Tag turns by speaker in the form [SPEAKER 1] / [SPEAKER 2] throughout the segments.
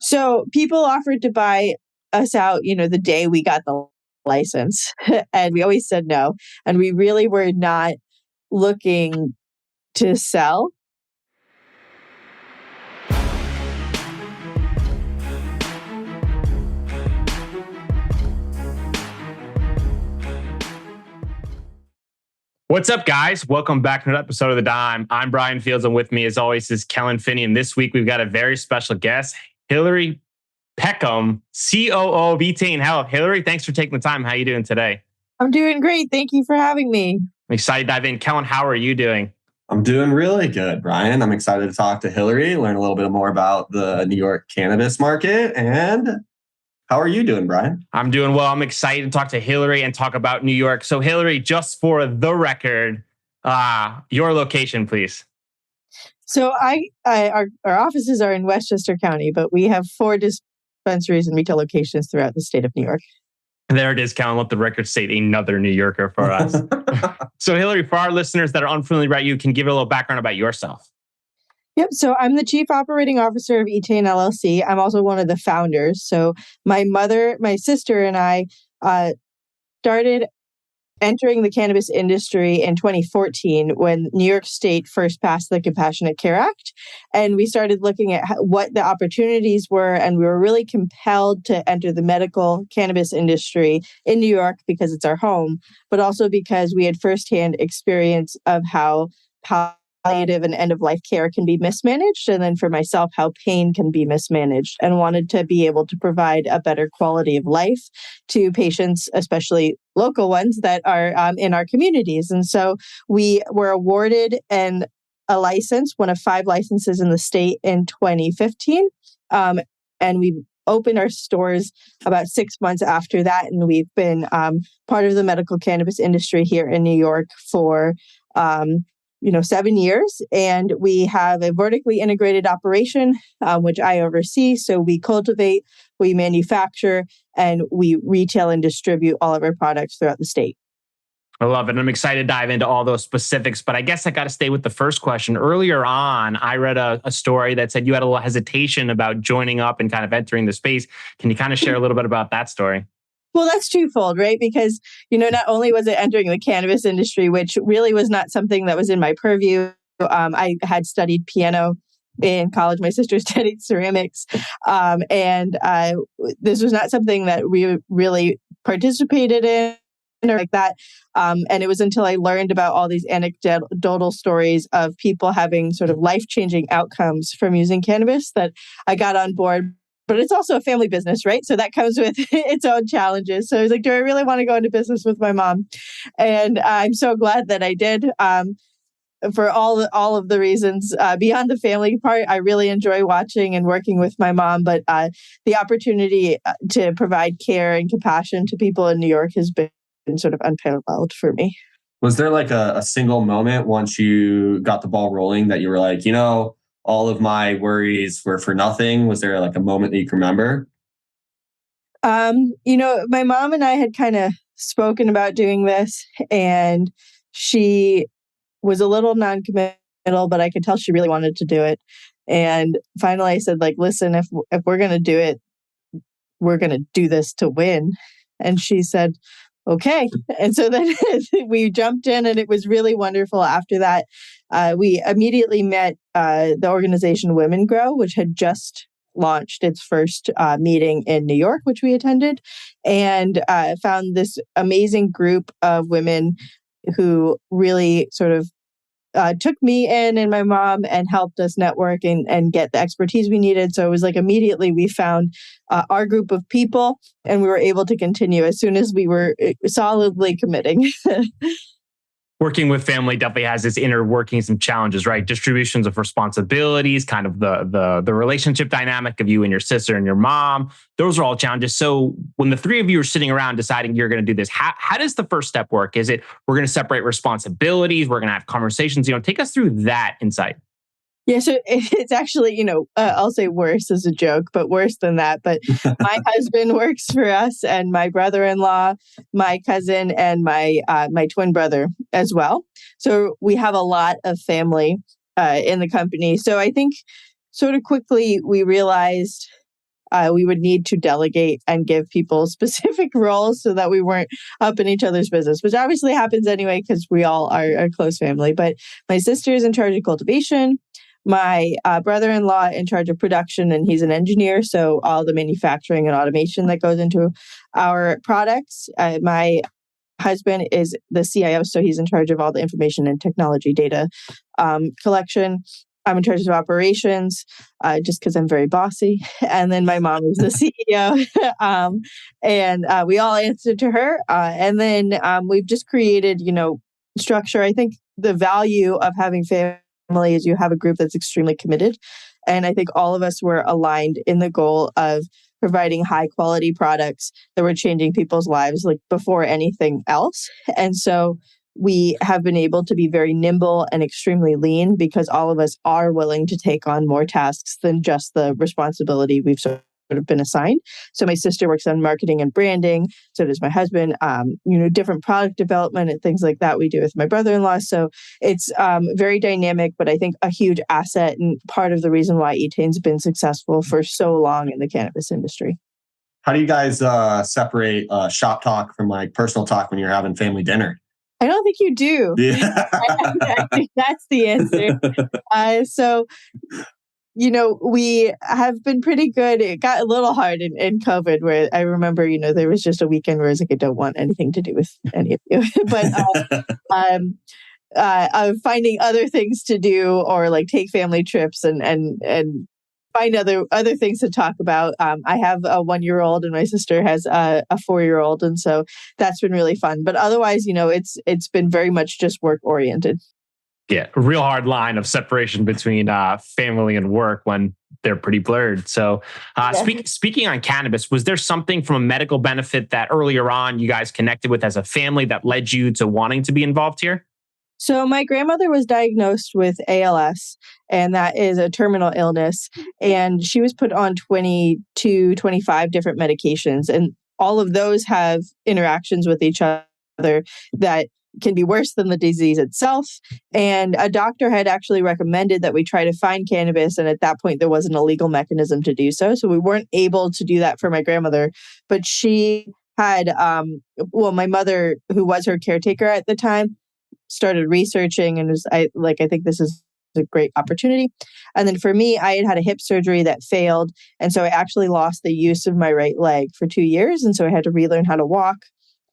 [SPEAKER 1] So people offered to buy us out, the day we got the license. And we always said no. And we really were not looking to sell.
[SPEAKER 2] What's up, guys? Welcome back to another episode of The Dime. I'm Brian Fields, and with me, as always, is Kellen Finney. And this week, we've got a very special guest, Hillary Peckham, COO of Etain Health. Hillary, thanks for taking the time. How are you doing today?
[SPEAKER 1] I'm doing great. Thank you for having me.
[SPEAKER 2] I'm excited to dive in. Kellen, how are you doing?
[SPEAKER 3] I'm doing really good, Brian. I'm excited to talk to Hillary, learn a little bit more about the New York cannabis market. And how are you doing, Brian?
[SPEAKER 2] I'm doing well. I'm excited to talk to Hillary and talk about New York. So, Hillary, just for the record, your location, please.
[SPEAKER 1] So our offices are in Westchester County, but we have 4 dispensaries and retail locations throughout the state of New York.
[SPEAKER 2] There it is, Kellen. Let the record state another New Yorker for us. So, Hillary, for our listeners that are unfamiliar about you, can you give a little background about yourself?
[SPEAKER 1] Yep. So I'm the Chief Operating Officer of Etain LLC. I'm also one of the founders. So my sister, and I started entering the cannabis industry in 2014 when New York State first passed the Compassionate Care Act. And we started looking at what the opportunities were. And we were really compelled to enter the medical cannabis industry in New York because it's our home, but also because we had firsthand experience of how palliative and end-of-life care can be mismanaged, and then for myself, how pain can be mismanaged, and wanted to be able to provide a better quality of life to patients, especially local ones that are in our communities. And so we were awarded a license, one of 5 licenses in the state in 2015, and we opened our stores about 6 months after that, and we've been part of the medical cannabis industry here in New York for 7 years. And we have a vertically integrated operation, which I oversee. So we cultivate, we manufacture, and we retail and distribute all of our products throughout the state.
[SPEAKER 2] I love it. I'm excited to dive into all those specifics, but I guess I got to stay with the first question. Earlier on, I read a story that said you had a little hesitation about joining up and kind of entering the space. Can you kind of share a little bit about that story?
[SPEAKER 1] Well, that's twofold, right? Because, not only was it entering the cannabis industry, which really was not something that was in my purview. I had studied piano in college. My sister studied ceramics. And this was not something that we really participated in or like that. And it was until I learned about all these anecdotal stories of people having sort of life-changing outcomes from using cannabis that I got on board. But it's also a family business, right? So that comes with its own challenges. So I was like, do I really want to go into business with my mom? And I'm so glad that I did for all of the reasons. Beyond the family part, I really enjoy watching and working with my mom. But the opportunity to provide care and compassion to people in New York has been sort of unparalleled for me.
[SPEAKER 3] Was there like a single moment once you got the ball rolling that you were like, all of my worries were for nothing? Was there like a moment that you can remember?
[SPEAKER 1] My mom and I had kind of spoken about doing this, and she was a little non-committal, but I could tell she really wanted to do it. And finally I said, listen, if we're going to do it, we're going to do this to win. And she said, okay. And so then we jumped in, and it was really wonderful. After that, we immediately met the organization Women Grow, which had just launched its first meeting in New York, which we attended, and found this amazing group of women who really sort of took me in and my mom and helped us network and get the expertise we needed. So it was immediately we found our group of people, and we were able to continue as soon as we were solidly committing.
[SPEAKER 2] Working with family definitely has its inner workings and challenges, right? Distributions of responsibilities, kind of the relationship dynamic of you and your sister and your mom. Those are all challenges. So when the 3 of you are sitting around deciding you're going to do this, how does the first step work? Is it we're going to separate responsibilities? We're going to have conversations? Take us through that insight.
[SPEAKER 1] Yeah, so it's actually, I'll say worse as a joke, but worse than that. But my husband works for us, and my brother-in-law, my cousin, and my twin brother as well. So we have a lot of family in the company. So I think sort of quickly we realized we would need to delegate and give people specific roles so that we weren't up in each other's business, which obviously happens anyway because we all are a close family. But my sister is in charge of cultivation. My brother-in-law in charge of production, and he's an engineer, so all the manufacturing and automation that goes into our products. My husband is the CIO, so he's in charge of all the information and technology data collection. I'm in charge of operations, just because I'm very bossy. And then my mom is the CEO, and we all answer to her. And then we've just created, structure. I think the value of having family is you have a group that's extremely committed. And I think all of us were aligned in the goal of providing high quality products that were changing people's lives like before anything else. And so we have been able to be very nimble and extremely lean because all of us are willing to take on more tasks than just the responsibility we've sort of been assigned. So my sister works on marketing and branding. So does my husband, different product development and things like that we do with my brother-in-law. So it's very dynamic, but I think a huge asset and part of the reason why Etain's been successful for so long in the cannabis industry.
[SPEAKER 3] How do you guys separate shop talk from like personal talk when you're having family dinner?
[SPEAKER 1] I don't think you do.
[SPEAKER 3] Yeah.
[SPEAKER 1] I think that's the answer. We have been pretty good. It got a little hard in COVID where I remember, there was just a weekend where I was like, I don't want anything to do with any of you. But finding other things to do or like take family trips and find other things to talk about. I have a 1-year-old and my sister has a 4-year-old. And so that's been really fun. But otherwise, it's been very much just work oriented.
[SPEAKER 2] Yeah, a real hard line of separation between family and work when they're pretty blurred. So speaking on cannabis, was there something from a medical benefit that earlier on you guys connected with as a family that led you to wanting to be involved here?
[SPEAKER 1] So my grandmother was diagnosed with ALS, and that is a terminal illness. And she was put on 25 different medications. And all of those have interactions with each other that can be worse than the disease itself. And a doctor had actually recommended that we try to find cannabis. And at that point, there wasn't a legal mechanism to do so. So we weren't able to do that for my grandmother. But she had, my mother, who was her caretaker at the time, started researching and I think this is a great opportunity. And then for me, I had a hip surgery that failed. And so I actually lost the use of my right leg for 2 years. And so I had to relearn how to walk.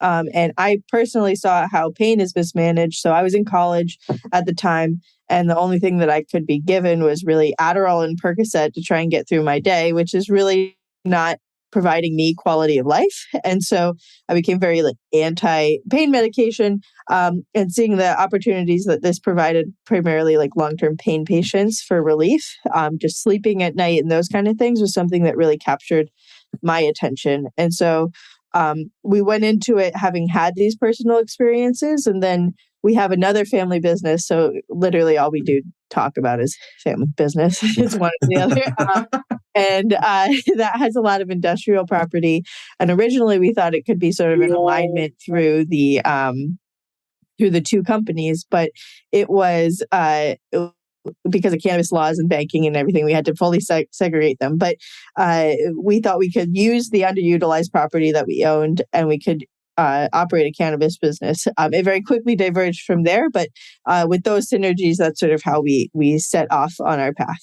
[SPEAKER 1] And I personally saw how pain is mismanaged. So I was in college at the time. And the only thing that I could be given was really Adderall and Percocet to try and get through my day, which is really not providing me quality of life. And so I became very anti-pain medication and seeing the opportunities that this provided primarily long-term pain patients for relief, just sleeping at night and those kind of things was something that really captured my attention. And so we went into it having had these personal experiences, and then we have another family business. So literally all we do talk about is family business. It's one or the other. And that has a lot of industrial property. And originally we thought it could be sort of an alignment through the two companies, but it was because of cannabis laws and banking and everything, we had to fully segregate them. But we thought we could use the underutilized property that we owned and we could operate a cannabis business. It very quickly diverged from there, but with those synergies, that's sort of how we set off on our path.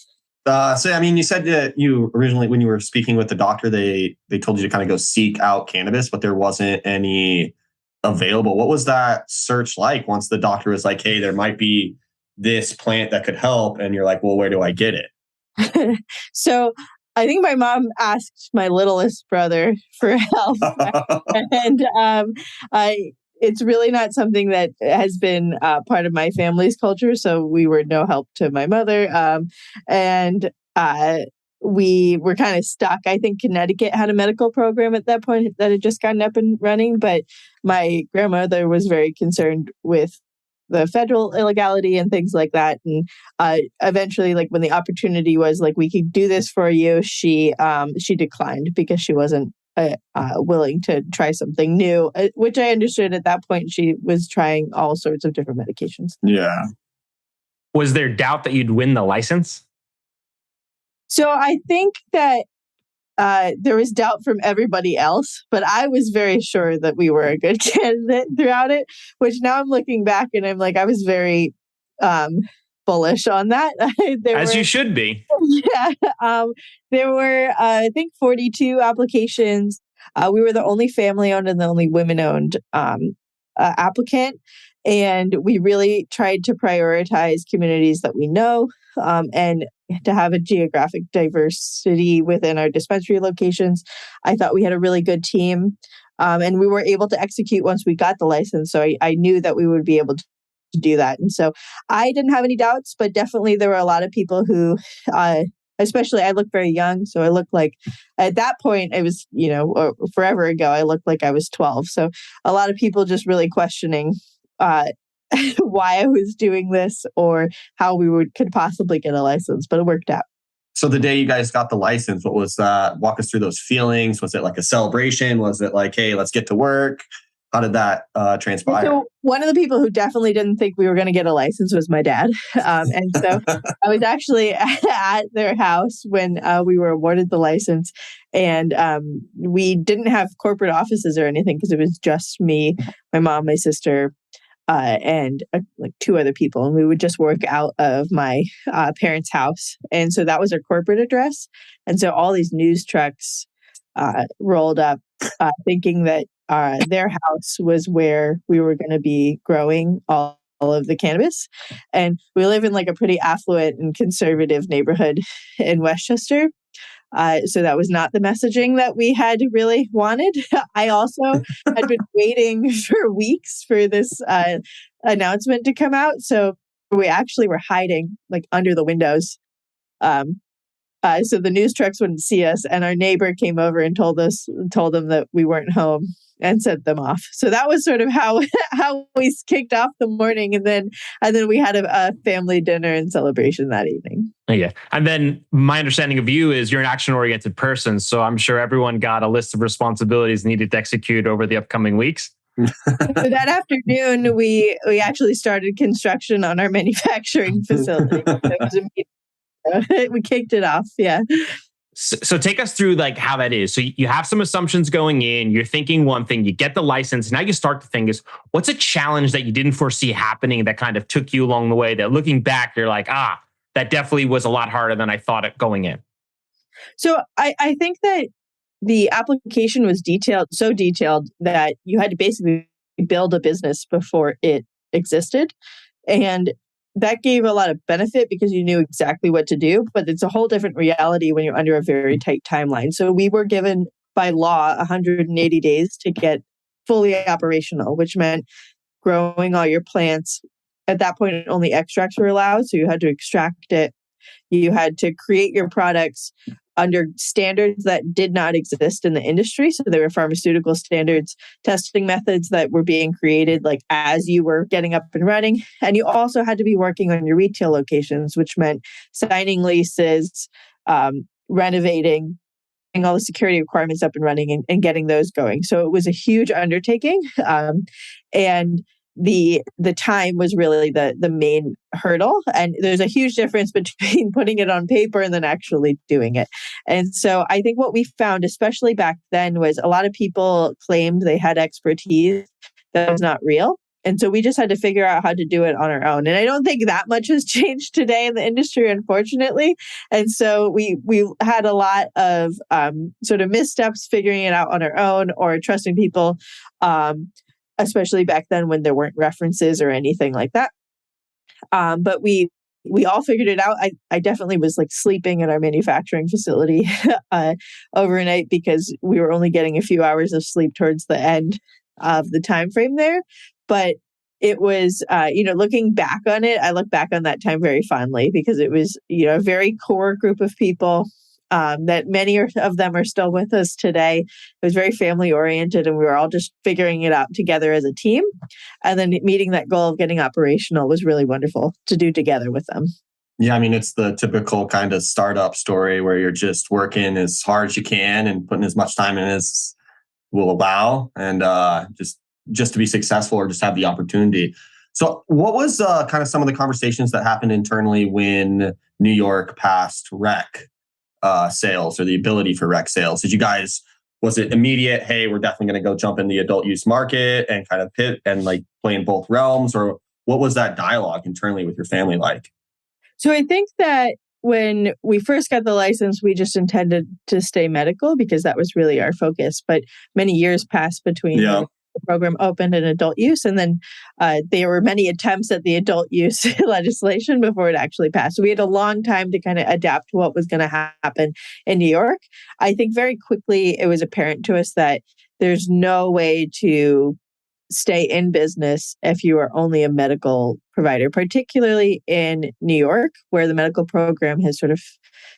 [SPEAKER 3] You said that you originally, when you were speaking with the doctor, they told you to kind of go seek out cannabis, but there wasn't any available. What was that search like once the doctor was like, hey, there might be this plant that could help? And you're like, well, where do I get it?
[SPEAKER 1] So I think my mom asked my littlest brother for help. And it's really not something that has been part of my family's culture. So we were no help to my mother. We were kind of stuck. I think Connecticut had a medical program at that point that had just gotten up and running. But my grandmother was very concerned with the federal illegality and things like that. And eventually, when the opportunity was we could do this for you, she declined because she wasn't willing to try something new, which I understood at that point. She was trying all sorts of different medications.
[SPEAKER 3] Yeah.
[SPEAKER 2] Was there doubt that you'd win the license?
[SPEAKER 1] So I think that there was doubt from everybody else, but I was very sure that we were a good candidate throughout it, which now I'm looking back and I'm like, I was very bullish on that.
[SPEAKER 2] You should be.
[SPEAKER 1] Yeah. There were, I think, 42 applications. We were the only family owned and the only women owned applicant. And we really tried to prioritize communities that we know and to have a geographic diversity within our dispensary locations. I thought we had a really good team and we were able to execute once we got the license. So I knew that we would be able to do that. And so I didn't have any doubts, but definitely there were a lot of people who, especially I look very young. So I looked like at that point, it was, forever ago, I looked like I was 12. So a lot of people just really questioning why I was doing this or how we could possibly get a license, but it worked out.
[SPEAKER 3] So the day you guys got the license, what was that? Walk us through those feelings. Was it like a celebration? Was it like, hey, let's get to work? How did that transpire?
[SPEAKER 1] So one of the people who definitely didn't think we were going to get a license was my dad. And so I was actually at their house when we were awarded the license. And we didn't have corporate offices or anything because it was just me, my mom, my sister, and like two other people. And we would just work out of my parents' house. And so that was our corporate address. And so all these news trucks rolled up thinking that their house was where we were going to be growing all of the cannabis. And we live in like a pretty affluent and conservative neighborhood in Westchester. So that was not the messaging that we had really wanted. I also had been waiting for weeks for this announcement to come out. So we actually were hiding like under the windows. So the news trucks wouldn't see us, and our neighbor came over and told them that we weren't home and sent them off. So that was sort of how we kicked off the morning, and then we had a family dinner and celebration that evening.
[SPEAKER 2] Yeah, and then my understanding of you is you're an action-oriented person, so I'm sure everyone got a list of responsibilities needed to execute over the upcoming weeks.
[SPEAKER 1] So that afternoon, we actually started construction on our manufacturing facility. We kicked it off. Yeah.
[SPEAKER 2] So take us through like how that is. So you have some assumptions going in, you're thinking one thing, you get the license. Now you start to think is what's a challenge that you didn't foresee happening that kind of took you along the way that looking back, you're like, that definitely was a lot harder than I thought it going in.
[SPEAKER 1] So I think that the application was so detailed that you had to basically build a business before it existed. And that gave a lot of benefit because you knew exactly what to do, but it's a whole different reality when you're under a very tight timeline. So we were given by law 180 days to get fully operational, which meant growing all your plants. At that point, only extracts were allowed. So you had to extract it. You had to create your products under standards that did not exist in the industry. So there were pharmaceutical standards, testing methods that were being created like as you were getting up and running. And you also had to be working on your retail locations, which meant signing leases, renovating, getting all the security requirements up and running and getting those going. So it was a huge undertaking. And the time was really the main hurdle. And there's a huge difference between putting it on paper and then actually doing it. And so I think what we found, especially back then, was a lot of people claimed they had expertise that was not real. And so we just had to figure out how to do it on our own. And I don't think that much has changed today in the industry, unfortunately. And so we had a lot of sort of missteps figuring it out on our own or trusting people, especially back then when there weren't references or anything like that. But we all figured it out. I definitely was like sleeping in our manufacturing facility overnight because we were only getting a few hours of sleep towards the end of the time frame there. But it was, looking back on it, I look back on that time very fondly because it was, a very core group of people that many of them are still with us today. It was very family oriented and we were all just figuring it out together as a team. And then meeting that goal of getting operational was really wonderful to do together with them.
[SPEAKER 3] Yeah, I mean, it's the typical kind of startup story where you're just working as hard as you can and putting as much time in as will allow and just to be successful or just have the opportunity. So what was kind of some of the conversations that happened internally when New York passed rec? sales or the ability for rec sales? Was it immediate? Hey, we're definitely going to go jump in the adult use market and kind of pit and like play in both realms? Or what was that dialogue internally with your family like?
[SPEAKER 1] So I think that when we first got the license, we just intended to stay medical because that was really our focus. But many years passed between when the program opened and adult use. And then there were many attempts at the adult use legislation before it actually passed. So we had a long time to kind of adapt to what was going to happen in New York. I think very quickly it was apparent to us that there's no way to stay in business if you are only a medical provider, particularly in New York, where the medical program has sort of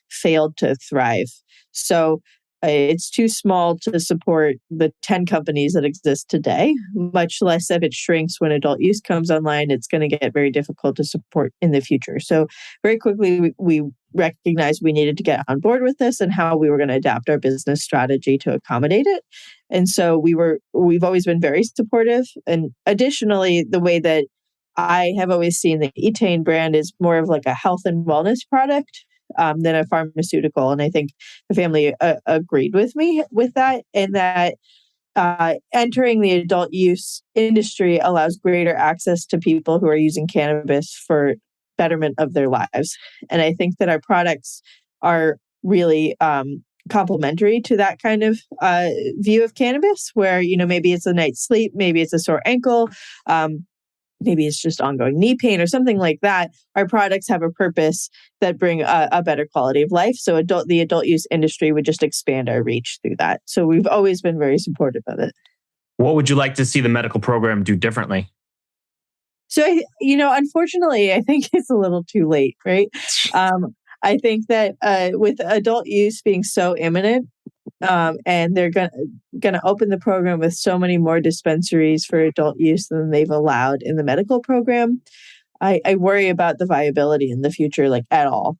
[SPEAKER 1] failed to thrive. So it's too small to support the 10 companies that exist today, much less if it shrinks when adult use comes online. It's going to get very difficult to support in the future. So very quickly, we recognized we needed to get on board with this and how we were going to adapt our business strategy to accommodate it. And so we've always been very supportive. And additionally, the way that I have always seen the Etain brand is more of like a health and wellness product than a pharmaceutical. And I think the family agreed with me with that, and that entering the adult use industry allows greater access to people who are using cannabis for betterment of their lives. And I think that our products are really complementary to that kind of view of cannabis, where, maybe it's a night's sleep, maybe it's a sore ankle, maybe it's just ongoing knee pain or something like that. Our products have a purpose that bring a better quality of life. So the adult use industry would just expand our reach through that. So we've always been very supportive of it.
[SPEAKER 2] What would you like to see the medical program do differently?
[SPEAKER 1] So, unfortunately, I think it's a little too late, right? I think that with adult use being so imminent, and they're going to open the program with so many more dispensaries for adult use than they've allowed in the medical program, I worry about the viability in the future, like at all.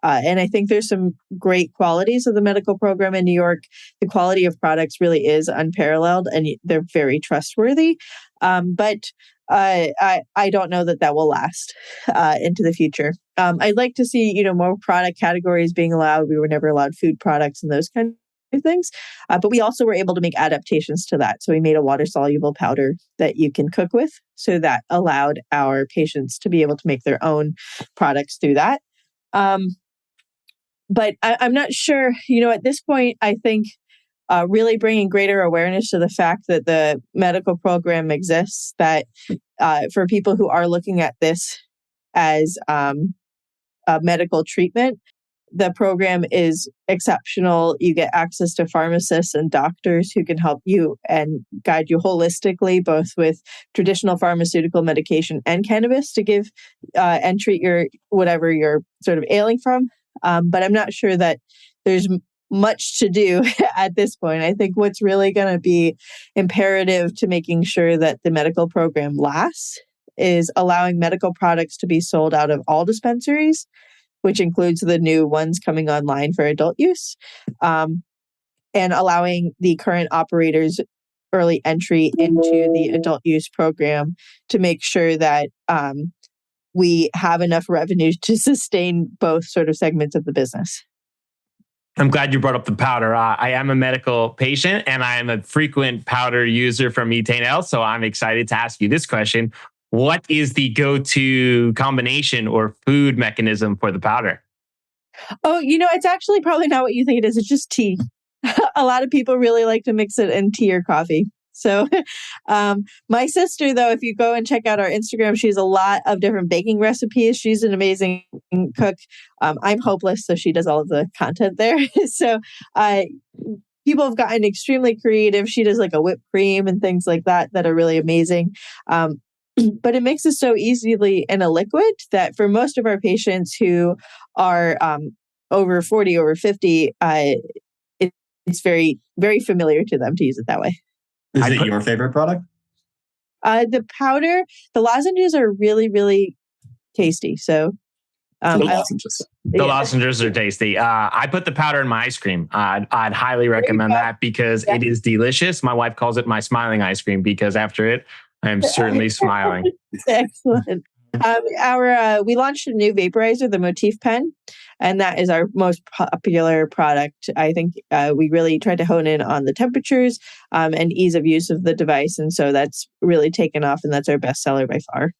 [SPEAKER 1] And I think there's some great qualities of the medical program in New York. The quality of products really is unparalleled, and they're very trustworthy. But I don't know that will last into the future. I'd like to see, more product categories being allowed. We were never allowed food products and those kind of things. But we also were able to make adaptations to that. So we made a water-soluble powder that you can cook with. So that allowed our patients to be able to make their own products through that. But I'm not sure, at this point, I think really bringing greater awareness to the fact that the medical program exists, that for people who are looking at this as a medical treatment, the program is exceptional. You get access to pharmacists and doctors who can help you and guide you holistically, both with traditional pharmaceutical medication and cannabis to give and treat whatever you're sort of ailing from. But I'm not sure that there's much to do at this point. I think what's really going to be imperative to making sure that the medical program lasts is allowing medical products to be sold out of all dispensaries, which includes the new ones coming online for adult use, and allowing the current operators early entry into the adult use program to make sure that we have enough revenue to sustain both sort of segments of the business.
[SPEAKER 2] I'm glad you brought up the powder. I am a medical patient and I am a frequent powder user from Etain Health. So I'm excited to ask you this question. What is the go-to combination or food mechanism for the powder?
[SPEAKER 1] Oh, it's actually probably not what you think it is. It's just tea. A lot of people really like to mix it in tea or coffee. So my sister, though, if you go and check out our Instagram, she has a lot of different baking recipes. She's an amazing cook. I'm hopeless, so she does all of the content there. So people have gotten extremely creative. She does like a whipped cream and things like that are really amazing. But it mixes so easily in a liquid that for most of our patients who are over 40, over 50, it's very, very familiar to them to use it that way.
[SPEAKER 3] Is it your favorite product?
[SPEAKER 1] The powder, the lozenges are really, really tasty. So
[SPEAKER 3] the lozenges.
[SPEAKER 2] The lozenges are tasty. I put the powder in my ice cream. I'd highly recommend that because it is delicious. My wife calls it my smiling ice cream because after it, I am certainly smiling.
[SPEAKER 1] Excellent. We launched a new vaporizer, the Motif Pen. And that is our most popular product. I think we really tried to hone in on the temperatures and ease of use of the device. And so that's really taken off, and that's our best seller by far.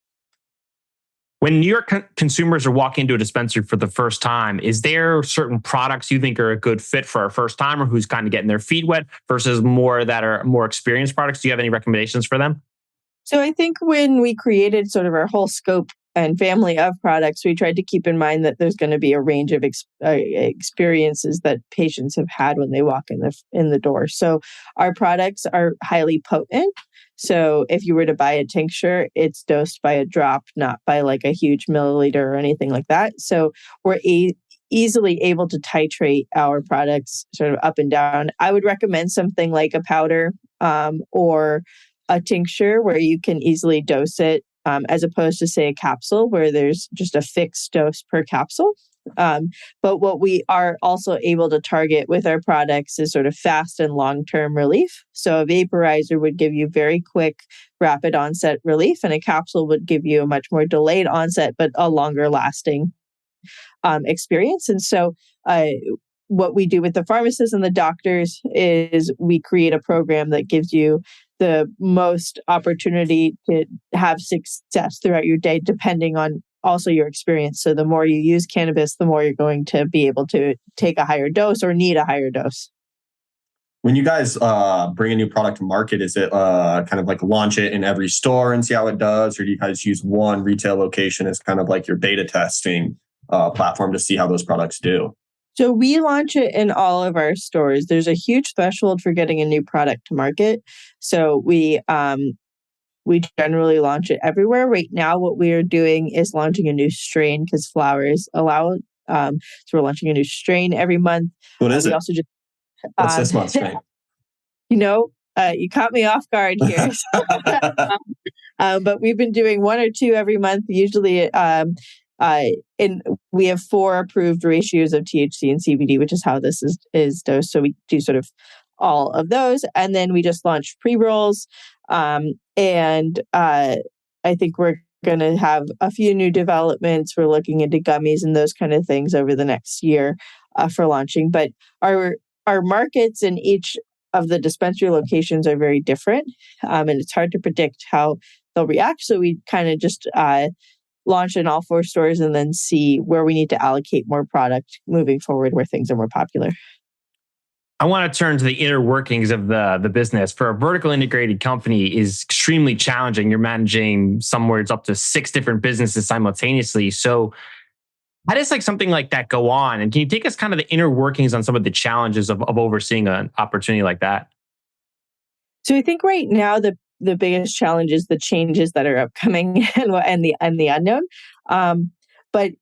[SPEAKER 2] When New York consumers are walking into a dispensary for the first time, is there certain products you think are a good fit for a first timer who's kind of getting their feet wet versus more that are more experienced products? Do you have any recommendations for them?
[SPEAKER 1] So I think when we created sort of our whole scope and family of products, we tried to keep in mind that there's going to be a range of experiences that patients have had when they walk in the door. So our products are highly potent. So if you were to buy a tincture, it's dosed by a drop, not by like a huge milliliter or anything like that. So we're easily able to titrate our products sort of up and down. I would recommend something like a powder or a tincture where you can easily dose it, as opposed to, say, a capsule where there's just a fixed dose per capsule. But what we are also able to target with our products is sort of fast and long-term relief. So a vaporizer would give you very quick, rapid onset relief, and a capsule would give you a much more delayed onset, but a longer lasting experience. And so what we do with the pharmacists and the doctors is we create a program that gives you the most opportunity to have success throughout your day, depending on also your experience. So the more you use cannabis, the more you're going to be able to take a higher dose or need a higher dose.
[SPEAKER 3] When you guys bring a new product to market, is it kind of like launch it in every store and see how it does? Or do you guys use one retail location as kind of like your beta testing platform to see how those products do?
[SPEAKER 1] So we launch it in all of our stores. There's a huge threshold for getting a new product to market. So we generally launch it everywhere. Right now, what we are doing is launching a new strain because flowers allow it. So we're launching a new strain every month.
[SPEAKER 3] What is
[SPEAKER 1] we
[SPEAKER 3] it?
[SPEAKER 1] Also just
[SPEAKER 3] What's this month's strain?
[SPEAKER 1] You caught me off guard here. But we've been doing one or two every month. Usually, we have 4 approved ratios of THC and CBD, which is how this is dosed. So we do sort of all of those, and then we just launched pre-rolls. And I think we're going to have a few new developments. We're looking into gummies and those kind of things over the next year for launching. But our markets in each of the dispensary locations are very different, and it's hard to predict how they'll react. So we kind of just launch in all 4 stores and then see where we need to allocate more product moving forward where things are more popular.
[SPEAKER 2] I want to turn to the inner workings of the business. For a vertical integrated company is extremely challenging. You're managing somewhere it's up to 6 different businesses simultaneously. So how does something like that go on? And can you take us kind of the inner workings on some of the challenges of overseeing an opportunity like that?
[SPEAKER 1] So I think right now the biggest challenge is the changes that are upcoming and the unknown. But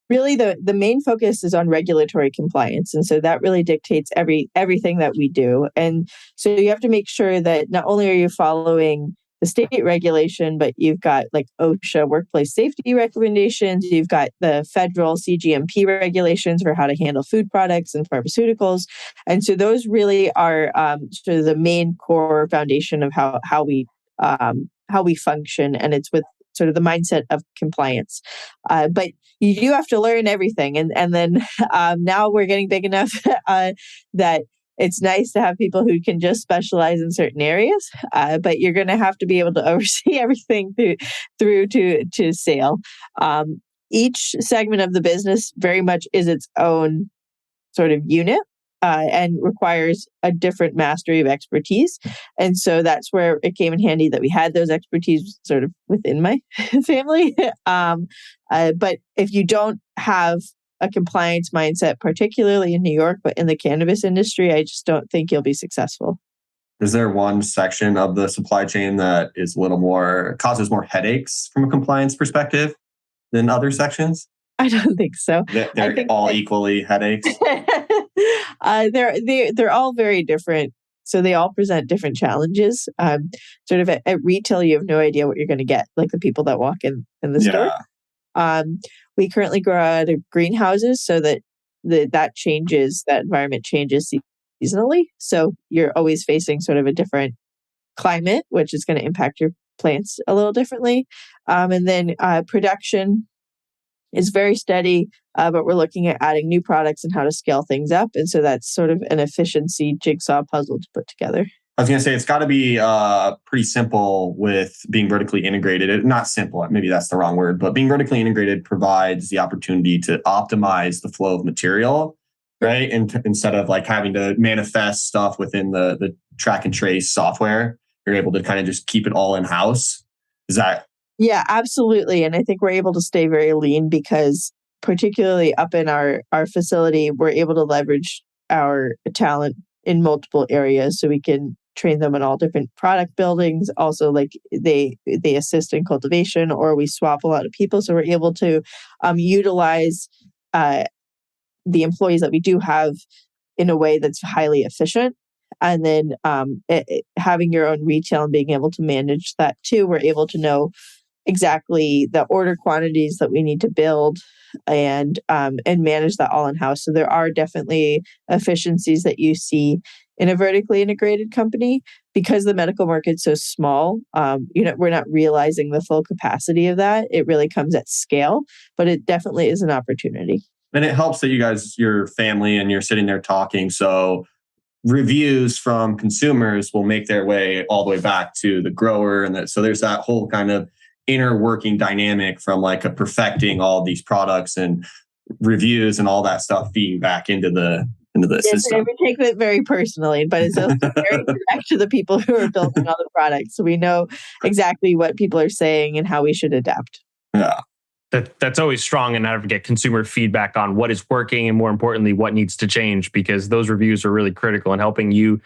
[SPEAKER 1] really, the main focus is on regulatory compliance. And so that really dictates everything that we do. And so you have to make sure that not only are you following the state regulation, but you've got like OSHA workplace safety recommendations, you've got the federal CGMP regulations for how to handle food products and pharmaceuticals. And so those really are sort of the main core foundation of how we function. And it's with sort of the mindset of compliance. But you do have to learn everything. And then now we're getting big enough that it's nice to have people who can just specialize in certain areas, but you're going to have to be able to oversee everything through to sale. Each segment of the business very much is its own sort of unit. And requires a different mastery of expertise. And so that's where it came in handy that we had those expertise sort of within my family. But if you don't have a compliance mindset, particularly in New York, but in the cannabis industry, I just don't think you'll be successful.
[SPEAKER 3] Is there one section of the supply chain that is a little more, causes more headaches from a compliance perspective than other sections?
[SPEAKER 1] I don't think so.
[SPEAKER 3] They're all equally headaches.
[SPEAKER 1] They're all very different. So they all present different challenges. Sort of at retail, you have no idea what you're going to get, like the people that walk in the store. We currently grow out of greenhouses so that that environment changes seasonally. So you're always facing sort of a different climate, which is going to impact your plants a little differently. And then production is very steady. but we're looking at adding new products and how to scale things up. And so that's sort of an efficiency jigsaw puzzle to put together.
[SPEAKER 3] I was going to say, it's got to be pretty simple with being vertically integrated. Not simple, maybe that's the wrong word, but being vertically integrated provides the opportunity to optimize the flow of material, right? And instead of like having to manifest stuff within the track and trace software, you're able to kind of just keep it all in-house. Is that?
[SPEAKER 1] Yeah, absolutely. And I think we're able to stay very lean because particularly up in our facility, we're able to leverage our talent in multiple areas so we can train them in all different product buildings. Also, like they assist in cultivation, or we swap a lot of people. So we're able to utilize the employees that we do have in a way that's highly efficient. And then having your own retail and being able to manage that too, we're able to know exactly the order quantities that we need to build and manage that all in-house. So there are definitely efficiencies that you see in a vertically integrated company because the medical market's so small. We're not realizing the full capacity of that. It really comes at scale, but it definitely is an opportunity.
[SPEAKER 3] And it helps that you guys, your family, and you're sitting there talking. So reviews from consumers will make their way all the way back to the grower. So there's that whole kind of inner working dynamic from like a perfecting all these products and reviews and all that stuff feeding back into the system.
[SPEAKER 1] We take that very personally, but it's also very direct to the people who are building all the products. So we know exactly what people are saying and how we should adapt.
[SPEAKER 3] Yeah.
[SPEAKER 2] That's always strong, and never get consumer feedback on what is working and, more importantly, what needs to change, because those reviews are really critical in helping you,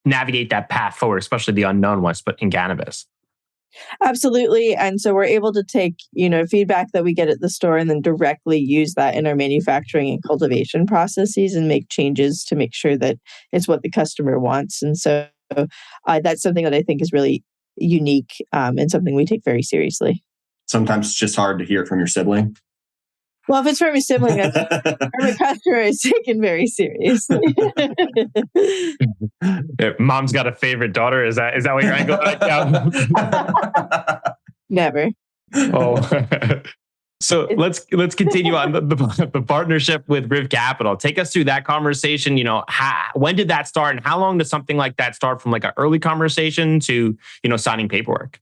[SPEAKER 2] navigate that path forward, especially the unknown ones, but in cannabis.
[SPEAKER 1] Absolutely. And so we're able to take, feedback that we get at the store and then directly use that in our manufacturing and cultivation processes and make changes to make sure that it's what the customer wants. And so that's something that I think is really unique and something we take very seriously.
[SPEAKER 3] Sometimes it's just hard to hear it from your sibling.
[SPEAKER 1] Well, if it's from a sibling, from a customer, it's taken very seriously.
[SPEAKER 2] Mom's got a favorite daughter. Is that what you're angling at?
[SPEAKER 1] Never.
[SPEAKER 2] Oh. So let's continue on the partnership with Riv Capital. Take us through that conversation. When did that start, and how long does something like that start from like an early conversation to signing paperwork?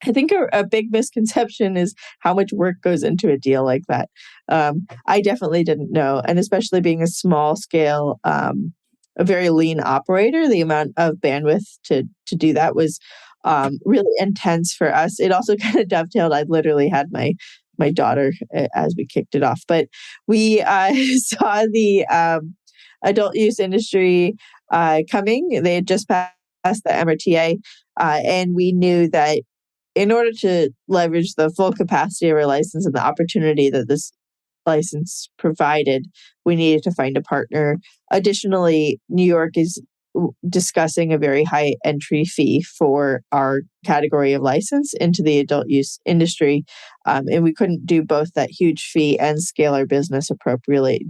[SPEAKER 1] I think a big misconception is how much work goes into a deal like that. I definitely didn't know. And especially being a small scale, a very lean operator, the amount of bandwidth to do that was really intense for us. It also kind of dovetailed. I literally had my daughter as we kicked it off. But we saw the adult use industry coming. They had just passed the MRTA, and we knew that in order to leverage the full capacity of our license and the opportunity that this license provided, we needed to find a partner. Additionally, New York is discussing a very high entry fee for our category of license into the adult use industry. And we couldn't do both that huge fee and scale our business appropriately.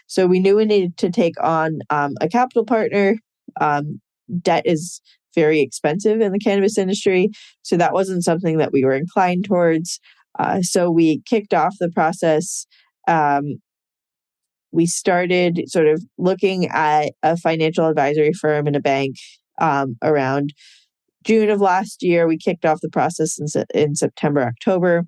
[SPEAKER 1] So we knew we needed to take on a capital partner. Debt is very expensive in the cannabis industry. So that wasn't something that we were inclined towards. So we kicked off the process. We started sort of looking at a financial advisory firm and a bank around June of last year. We kicked off the process in September, October.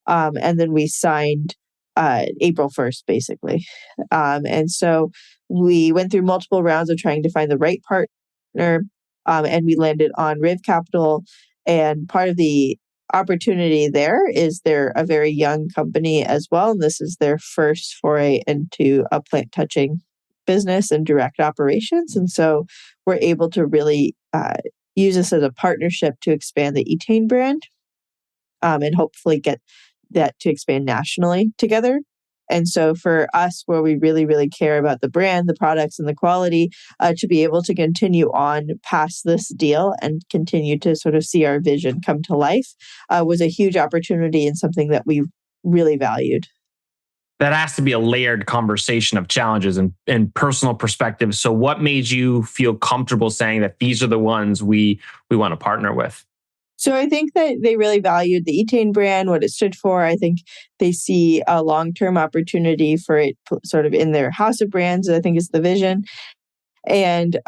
[SPEAKER 1] And then we signed April 1st, basically. And so we went through multiple rounds of trying to find the right partner. And we landed on Riv Capital. And part of the opportunity there is they're a very young company as well. And this is their first foray into a plant touching business and direct operations. And so we're able to really use this as a partnership to expand the Etain brand and hopefully get that to expand nationally together. And so for us, where we really, really care about the brand, the products, and the quality, to be able to continue on past this deal and continue to sort of see our vision come to life was a huge opportunity and something that we really valued.
[SPEAKER 2] That has to be a layered conversation of challenges and personal perspectives. So what made you feel comfortable saying that these are the ones we want to partner with?
[SPEAKER 1] So I think that they really valued the Etain brand, what it stood for. I think they see a long-term opportunity for it sort of in their house of brands, I think is the vision. And,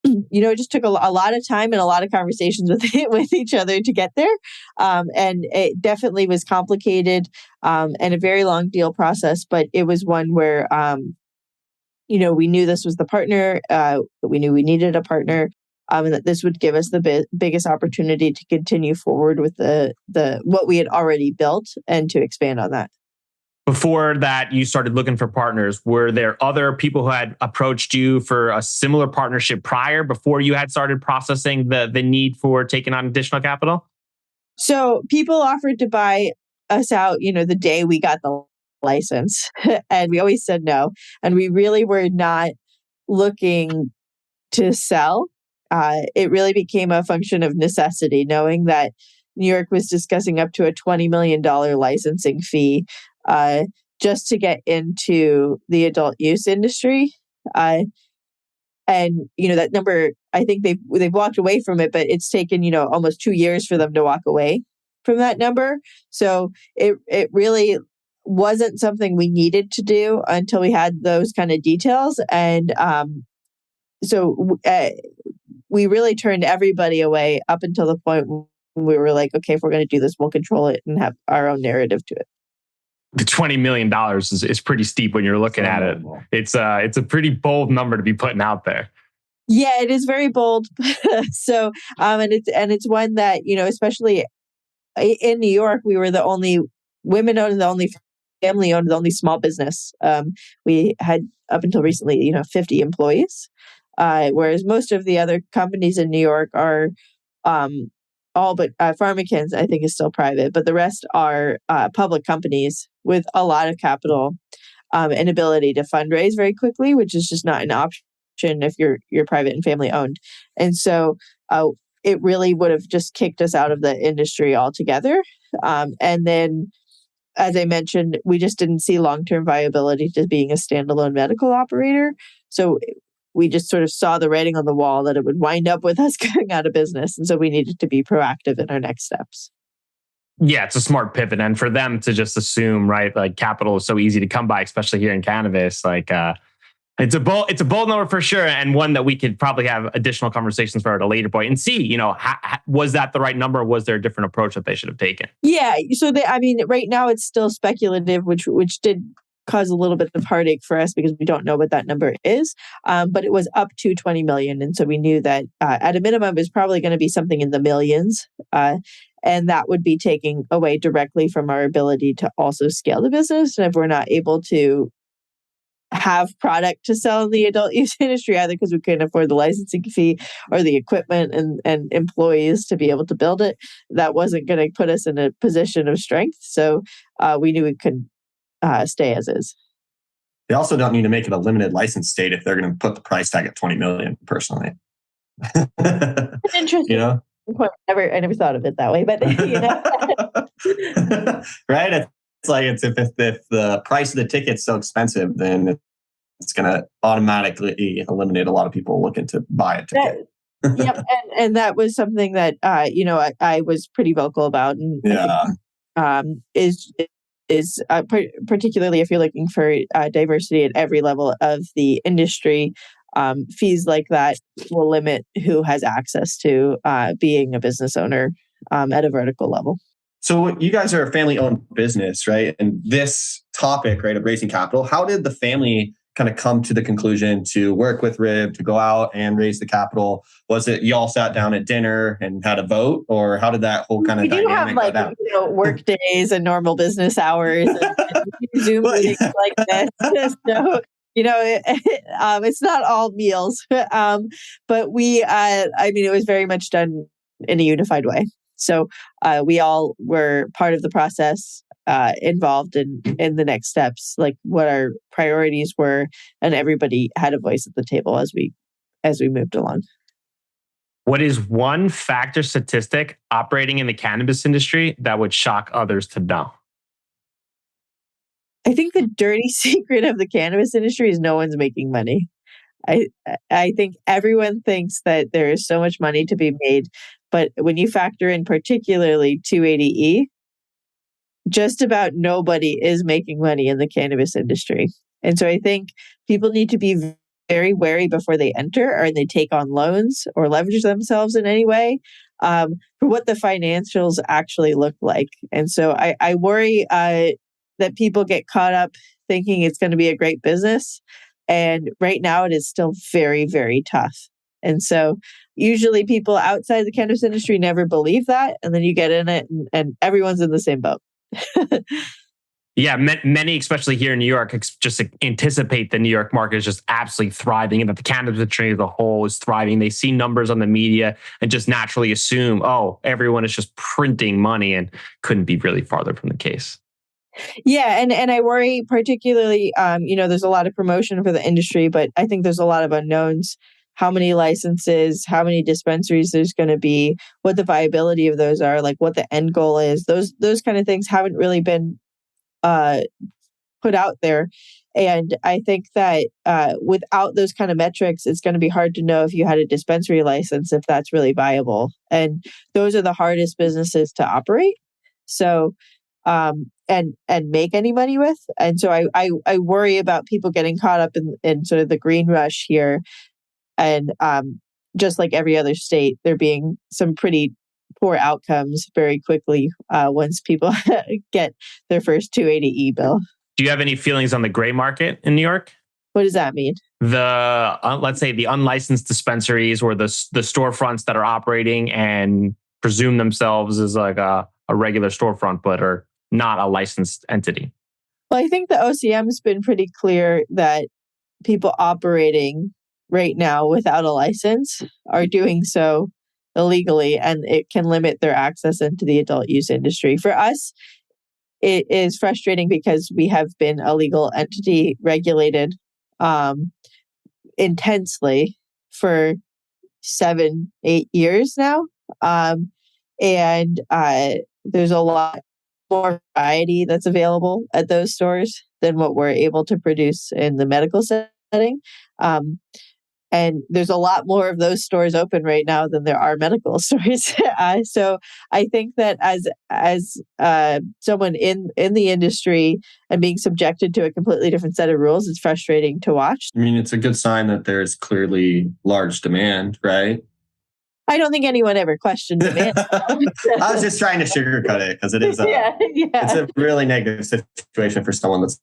[SPEAKER 1] it just took a lot of time and a lot of conversations with each other to get there. And it definitely was complicated and a very long deal process, but it was one where, we knew this was the partner, we knew we needed a partner, and that this would give us the biggest opportunity to continue forward with the what we had already built and to expand on that.
[SPEAKER 2] Before that, you started looking for partners. Were there other people who had approached you for a similar partnership prior, before you had started processing the need for taking on additional capital?
[SPEAKER 1] So people offered to buy us out, the day we got the license, and we always said no. And we really were not looking to sell. It really became a function of necessity, knowing that New York was discussing up to a $20 million licensing fee just to get into the adult use industry. And that number, I think they've walked away from it, but it's taken almost 2 years for them to walk away from that number. So it really wasn't something we needed to do until we had those kind of details. And so we really turned everybody away up until the point when we were like, okay, if we're going to do this, we'll control it and have our own narrative to it.
[SPEAKER 2] The $20 million is pretty steep when you're looking at it. It's a pretty bold number to be putting out there.
[SPEAKER 1] Yeah, it is very bold. So, and it's one that, especially in New York, we were the only women-owned, the only family-owned, the only small business. We had, up until recently, 50 employees, whereas most of the other companies in New York are all but Pharmacans, I think, is still private, but the rest are public companies with a lot of capital and ability to fundraise very quickly, which is just not an option if you're private and family owned. And so it really would have just kicked us out of the industry altogether. And then, as I mentioned, we just didn't see long-term viability to being a standalone medical operator. So we just sort of saw the writing on the wall that it would wind up with us going out of business. And so we needed to be proactive in our next steps.
[SPEAKER 2] Yeah, it's a smart pivot. And for them to just assume, right, like capital is so easy to come by, especially here in cannabis, like it's a bold number for sure, and one that we could probably have additional conversations for at a later point and see, was that the right number, or was there a different approach that they should have taken?
[SPEAKER 1] Yeah, so right now it's still speculative, which did cause a little bit of heartache for us because we don't know what that number is. But it was up to 20 million, and so we knew that at a minimum is probably going to be something in the millions, and that would be taking away directly from our ability to also scale the business. And if we're not able to have product to sell in the adult use industry, either because we couldn't afford the licensing fee or the equipment and employees to be able to build it, that wasn't going to put us in a position of strength. So we knew we could stay as is.
[SPEAKER 3] They also don't need to make it a limited license state if they're going to put the price tag at 20 million, personally.
[SPEAKER 1] Interesting. I never thought of it that way, but
[SPEAKER 3] right? It's like if the price of the ticket's so expensive, then it's going to automatically eliminate a lot of people looking to buy a ticket.
[SPEAKER 1] Yep, and that was something that I was pretty vocal about, and is particularly if you're looking for diversity at every level of the industry. Fees like that will limit who has access to being a business owner at a vertical level.
[SPEAKER 3] So you guys are a family-owned business, right? And this topic, right, of raising capital, how did the family kind of come to the conclusion to work with Riv to go out and raise the capital? Was it y'all sat down at dinner and had a vote, or how did that whole kind of dynamic go down?
[SPEAKER 1] We do have work days and normal business hours and Zoom meetings like this. So, it's not all meals, but we, it was very much done in a unified way. So we all were part of the process, involved in the next steps, like what our priorities were, and everybody had a voice at the table as we moved along.
[SPEAKER 2] What is one fact or statistic operating in the cannabis industry that would shock others to know?
[SPEAKER 1] I think the dirty secret of the cannabis industry is no one's making money. I think everyone thinks that there is so much money to be made But when you factor in particularly 280E, just about nobody is making money in the cannabis industry. And so I think people need to be very wary before they enter or they take on loans or leverage themselves in any way for what the financials actually look like. And so I worry that people get caught up thinking it's going to be a great business. And right now it is still very, very tough. And so usually people outside the cannabis industry never believe that. And then you get in it and everyone's in the same boat.
[SPEAKER 2] Yeah, many, especially here in New York, just anticipate the New York market is just absolutely thriving and that the cannabis industry as a whole is thriving. They see numbers on the media and just naturally assume, oh, everyone is just printing money, and couldn't be really farther from the case.
[SPEAKER 1] Yeah, and I worry particularly, there's a lot of promotion for the industry, but I think there's a lot of unknowns. How many licenses, how many dispensaries there's going to be, what the viability of those are, like what the end goal is. Those kind of things haven't really been put out there. And I think that without those kind of metrics, it's going to be hard to know if you had a dispensary license, if that's really viable. And those are the hardest businesses to operate. So, and make any money with. And so I worry about people getting caught up in sort of the green rush here. And just like every other state, there being some pretty poor outcomes very quickly once people get their first 280E bill.
[SPEAKER 2] Do you have any feelings on the gray market in New York?
[SPEAKER 1] What does that mean?
[SPEAKER 2] The let's say the unlicensed dispensaries or the storefronts that are operating and presume themselves as like a regular storefront, but are not a licensed entity.
[SPEAKER 1] Well, I think the OCM's been pretty clear that people operating right now without a license are doing so illegally, and it can limit their access into the adult use industry. For us, it is frustrating because we have been a legal entity regulated intensely for 7-8 years now. And there's a lot more variety that's available at those stores than what we're able to produce in the medical setting. And there's a lot more of those stores open right now than there are medical stores. So I think that as someone in the industry and being subjected to a completely different set of rules, it's frustrating to watch.
[SPEAKER 3] I mean, it's a good sign that there's clearly large demand, right?
[SPEAKER 1] I don't think anyone ever questioned demand.
[SPEAKER 3] I was just trying to sugarcoat it because it is it's a really negative situation for someone that's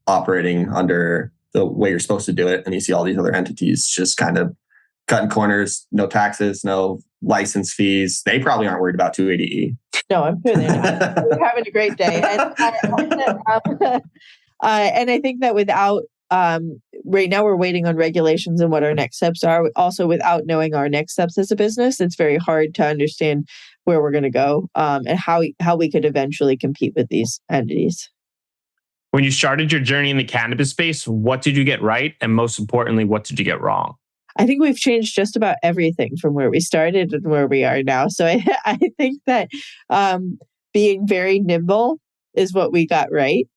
[SPEAKER 3] operating under the way you're supposed to do it. And you see all these other entities just kind of cutting corners, no taxes, no license fees. They probably aren't worried about 280E.
[SPEAKER 1] No, I'm sure they're not. They're having a great day. And I think that without, right now we're waiting on regulations and what our next steps are. Also, without knowing our next steps as a business, it's very hard to understand where we're going to go and how we could eventually compete with these entities.
[SPEAKER 2] When you started your journey in the cannabis space, what did you get right? And most importantly, what did you get wrong?
[SPEAKER 1] I think we've changed just about everything from where we started and where we are now. So I think that being very nimble is what we got right.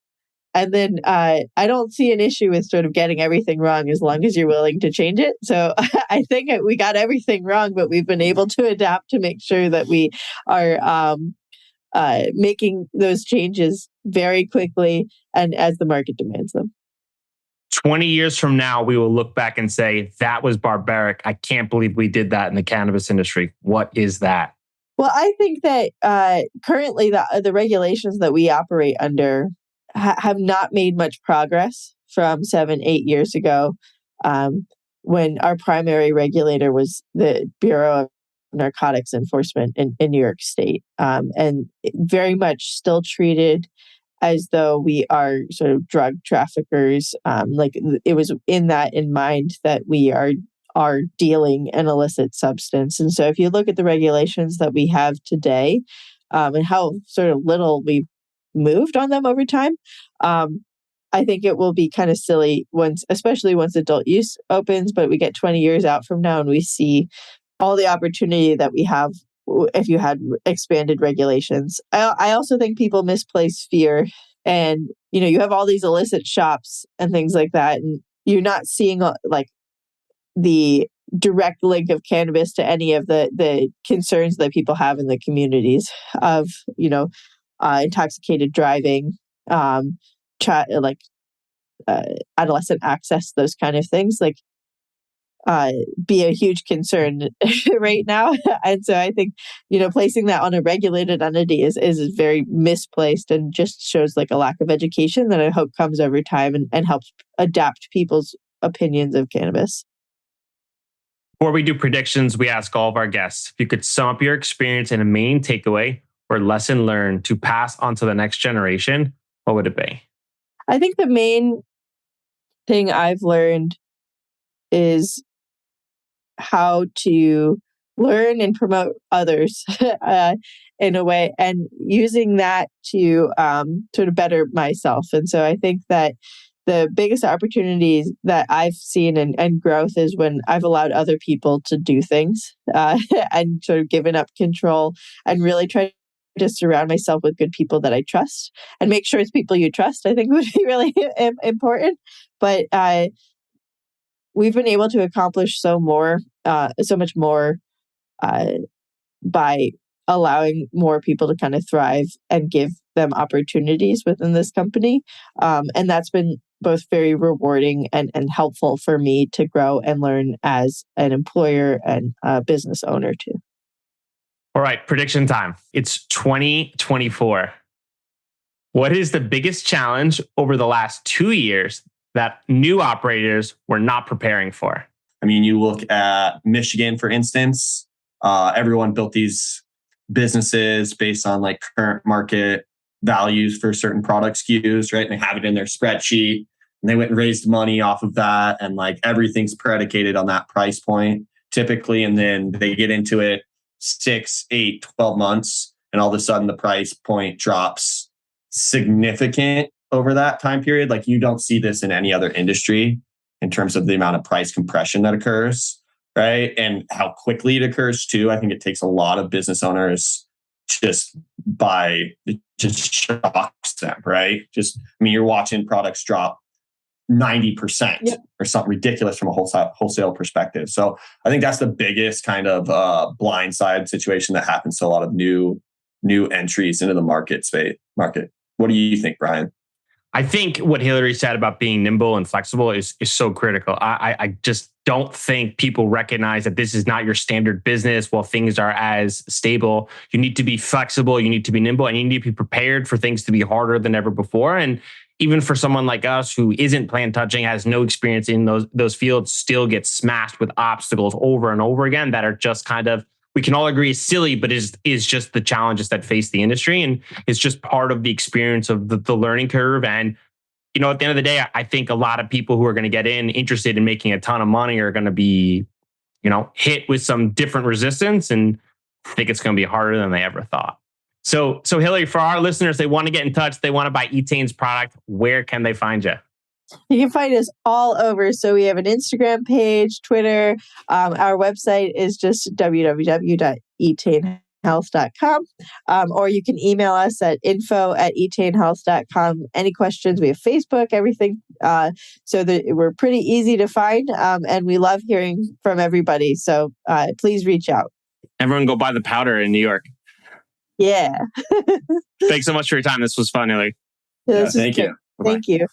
[SPEAKER 1] And then I don't see an issue with sort of getting everything wrong as long as you're willing to change it. So I think we got everything wrong, but we've been able to adapt to make sure that we are making those changes very quickly and as the market demands them.
[SPEAKER 2] 20 years from now, we will look back and say, that was barbaric. I can't believe we did that in the cannabis industry. What is that?
[SPEAKER 1] Well, I think that currently the regulations that we operate under have not made much progress from 7-8 years ago when our primary regulator was the Bureau of Narcotics Enforcement in New York State, and very much still treated as though we are sort of drug traffickers. Like it was in mind that we are dealing an illicit substance. And so if you look at the regulations that we have today and how sort of little we've moved on them over time, I think it will be kind of silly especially once adult use opens, but we get 20 years out from now and we see all the opportunity that we have if you had expanded regulations. I also think people misplace fear, and you have all these illicit shops and things like that, and you're not seeing like the direct link of cannabis to any of the concerns that people have in the communities of, intoxicated driving, adolescent access, those kind of things, be a huge concern right now. And so I think, placing that on a regulated entity is very misplaced and just shows a lack of education that I hope comes over time and helps adapt people's opinions of cannabis.
[SPEAKER 2] Before we do predictions, we ask all of our guests if you could sum up your experience in a main takeaway or lesson learned to pass on to the next generation, what would it be?
[SPEAKER 1] I think the main thing I've learned is how to learn and promote others in a way, and using that to sort of better myself. And so I think that the biggest opportunities that I've seen and growth is when I've allowed other people to do things and sort of given up control and really try to surround myself with good people that I trust and make sure it's people you trust, I think would be really important. But we've been able to accomplish so much more by allowing more people to kind of thrive and give them opportunities within this company. And that's been both very rewarding and helpful for me to grow and learn as an employer and a business owner too.
[SPEAKER 2] All right, prediction time. It's 2024. What is the biggest challenge over the last 2 years that new operators were not preparing for?
[SPEAKER 3] I mean, you look at Michigan, for instance, everyone built these businesses based on current market values for certain product SKUs, right? And they have it in their spreadsheet, and they went and raised money off of that. And everything's predicated on that price point typically. And then they get into it 6, 8, 12 months, and all of a sudden the price point drops significant over that time period. You don't see this in any other industry in terms of the amount of price compression that occurs, right? And how quickly it occurs too. I think it takes a lot of business owners it just shocks them, right? You're watching products drop 90% or something ridiculous from a wholesale perspective. So I think that's the biggest kind of blindside situation that happens to a lot of new entries into the market. What do you think, Brian?
[SPEAKER 2] I think what Hillary said about being nimble and flexible is so critical. I just don't think people recognize that this is not your standard business while things are as stable. You need to be flexible, you need to be nimble, and you need to be prepared for things to be harder than ever before. And even for someone like us who isn't plant touching, has no experience in those fields, still gets smashed with obstacles over and over again that are just kind of, we can all agree is silly, but is just the challenges that face the industry. And it's just part of the experience of the learning curve. And, at the end of the day, I think a lot of people who are going to get interested in making a ton of money are going to be, hit with some different resistance, and I think it's going to be harder than they ever thought. So Hillary, for our listeners, they want to get in touch, they want to buy Etain's product. Where can they find you?
[SPEAKER 1] You can find us all over. So we have an Instagram page, Twitter. Our website is just www.etainhealth.com. Or you can email us at info@etainhealth.com. Any questions? We have Facebook, everything. So that we're pretty easy to find. And we love hearing from everybody. So please reach out.
[SPEAKER 2] Everyone go buy the powder in New York.
[SPEAKER 1] Yeah.
[SPEAKER 2] Thanks so much for your time. This was fun, Hillary.
[SPEAKER 3] Thank you.
[SPEAKER 1] Thank you.